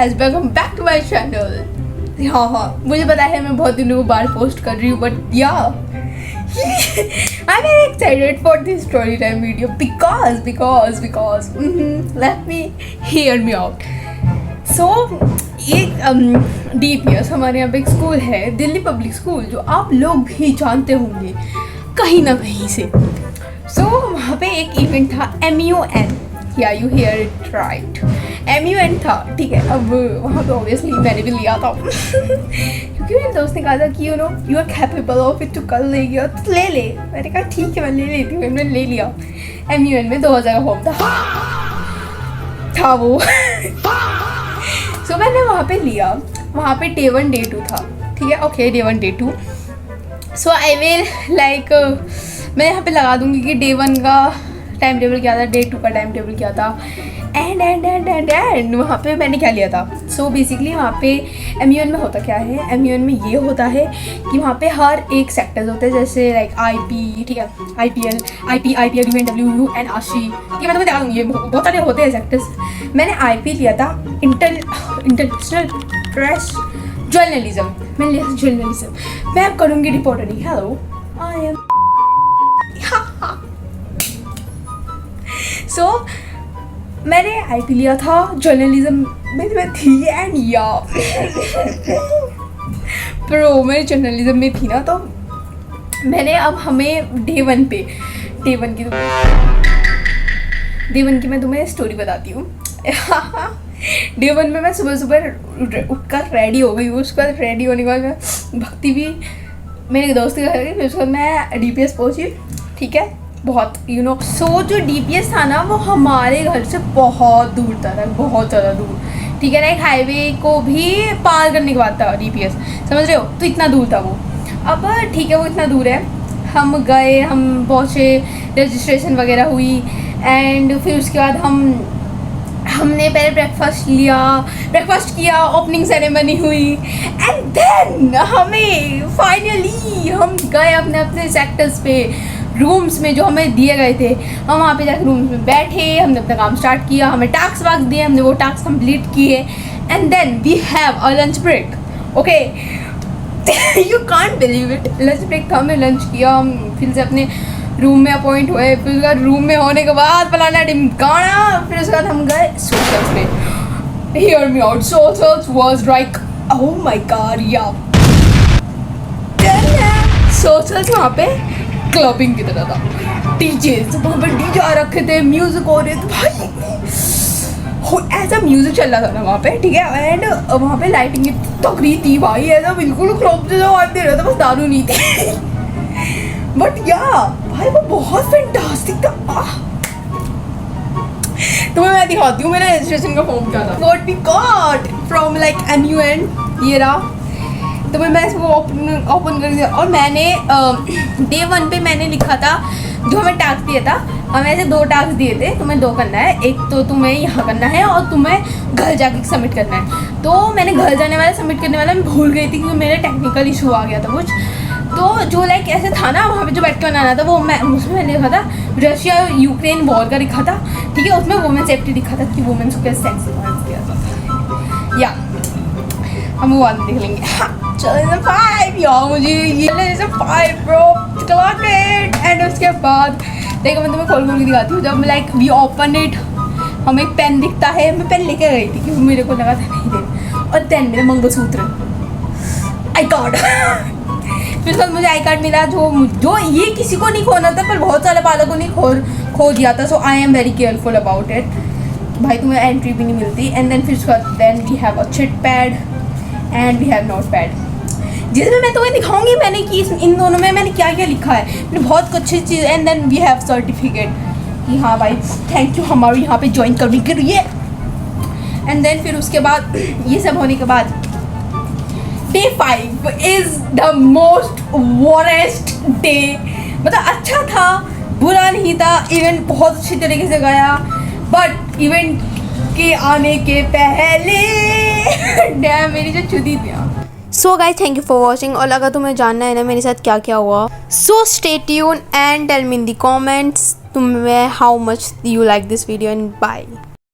Guys, welcome back to my channel. हाँ, मुझे पता है मैं बहुत दिनों बाद पोस्ट कर रही हूँ, बट या I'm very excited for this story time video because let me hear me out. So एक DPS हमारे यहाँ पे एक स्कूल है, दिल्ली पब्लिक स्कूल, जो आप लोग भी जानते होंगे कहीं ना कहीं से। So वहाँ पे एक इवेंट था MUN, या you here it right, MUN था, ठीक है। अब वहाँ पे ऑब्वियसली मैंने भी लिया था क्योंकि मेरे दोस्त ने कहा था कि you are capable of it, तो कल ले गया तो ले ले। मैंने कहा ठीक है मैं ले लेती हूँ, मैंने ले लिया। MUN में 2000 का फॉर्म था वो सो मैंने वहाँ पे लिया। वहाँ पे Day 1 Day 2 था, ठीक है, okay, Day 1 Day 2। So I will like मैं यहाँ पे लगा दूँगी कि Day 1 का टाइम टेबल क्या था, Day 2 का टाइम टेबल क्या था, एंड वहाँ पे मैंने क्या लिया था। सो बेसिकली वहाँ पे MUN में होता क्या है, MUN में ये होता है कि वहाँ पे हर एक सेक्टर्स होते हैं, जैसे लाइक IP, ठीक है, IPL, UNW, NRC, ये मैं तुम्हें दिखा दूँगी, ये बहुत सारे होते हैं सेक्टर्स। मैंने IP लिया था, इंटरनेशनल प्रेस जर्नलिज्म, मैंने लिया जर्नलिज्म। मैं अब करूँगी रिपोर्टरिंग। हेलो, आई एम सो मैंने IP लिया था, जर्नलिज्म में थी, एंड या प्रो मैं जर्नलिज्म में थी ना। तो मैंने अब हमें Day 1 की मैं तुम्हें स्टोरी बताती हूँ। Day 1 में मैं सुबह उठकर रेडी हो गई। उसके बाद रेडी होने के बाद मैं भक्ति भी मेरे दोस्त के घर गई, फिर उसके बाद मैं DPS पहुँची, ठीक है। बहुत सो जो DPS था ना वो हमारे घर से बहुत दूर था, बहुत ज़्यादा दूर, ठीक है ना। एक हाईवे को भी पार करने के बाद था DPS, समझ रहे हो, तो इतना दूर था वो। अब ठीक है, वो इतना दूर है, हम गए, हम पहुँचे, रजिस्ट्रेशन वगैरह हुई, एंड फिर उसके बाद हमने पहले ब्रेकफास्ट किया, ओपनिंग सेरेमनी हुई, एंड देन हमें फाइनली हम गए अपने सेक्टर्स पे, रूम्स में जो हमें दिए गए थे। हम वहाँ पे जाकर रूम्स में बैठे, हमने अपना काम स्टार्ट किया, हमें टास्क वास्क दिए, हमने वो टास्क कंप्लीट किए, and then we have a lunch break, okay. You can't believe it, lunch break था, हमने लंच किया, हम फिर से अपने रूम में अपॉइंट हुए, फिर उसके बाद रूम में होने के बाद फलाना ढिमकाना, फिर उसके बाद हम गए सोशल्स पे। Hear me out, socials was like oh my God, या सोशल्स वहाँ पे क्लबिंग की तरह था, डीजेस वहाँ पर DJ आ रखे थे, म्यूजिक हो रहे थे भाई, ऐसा म्यूजिक चल रहा था ना वहाँ पे, ठीक है। एंड वहाँ पे लाइटिंग तगड़ी थी भाई, ऐसा बिल्कुल क्लब जैसा वाइब दे रहा था, बस दारू नहीं थी बट या भाई वो बहुत फैंटास्टिक था। तो मैं दिखाती हूँ मेरा रजिस्ट्रेशन का फॉर्म क्या था, what we got from like MUN, ये रहा। तो मैं इसको ओपन कर दिया, और मैंने Day 1 पे मैंने लिखा था, जो हमें टास्क दिया था, हमें ऐसे 2 टास्क दिए थे, तुम्हें 2 करना है, एक तो तुम्हें यहाँ करना है और तुम्हें घर जाके सबमिट करना है। तो मैंने घर जाने वाला सबमिट करने वाला मैं भूल गई थी क्योंकि मेरा टेक्निकल इशू आ गया था कुछ। तो जो लाइक ऐसे था ना वहाँ पे जो बैठ के बनाना था, वो उसमें मैंने लिखा था रशिया यूक्रेन वॉर का लिखा था, ठीक है। उसमें वुमेन सेफ्टी लिखा था कि वुमेन्स को कैसे सेक्सिफाइज किया जाता है, या हम वो देख लेंगे। हाँ, चलो 5 यार, मुझे ये 5 ब्रो, एंड उसके बाद देखो मैं तुम्हें खोल के दिखाती हूँ। जब लाइक वी ओपन इट, हमें एक पेन दिखता है, मैं पेन लेके गई थी क्योंकि मेरे को लगा था नहीं दे, और देन मेरा मंगलसूत्र, आई कार्ड फिर उसके बाद मुझे आई कार्ड मिला, जो ये किसी को नहीं खोना था, पर बहुत सारे बालकों ने खो दिया था। So I am very careful about it, भाई तुम्हें एंट्री भी नहीं मिलती। एंड देन फिर उसके बाद then we have a chit pad and we have note pad, जिसमें मैं तुम्हें दिखाऊंगी मैंने कि इन दोनों में मैंने क्या क्या लिखा है, मैंने बहुत अच्छी चीज़। And then we have certificate कि हाँ भाई थैंक यू हमारे यहाँ पे ज्वाइन करने के लिए। एंड देन फिर उसके बाद ये सब होने के बाद Day 5 is the most worst day, मतलब अच्छा था, बुरा नहीं था, इवेंट बहुत अच्छी तरीके से गया, बट इवेंट के आने के पहले डैम मेरी जो चुदी थी। So guys, thank you for watching, और अगर तुम्हें जानना है ना मेरे साथ क्या क्या हुआ, so stay tuned and tell me in the comments तुम्हें how much you like this video, and bye.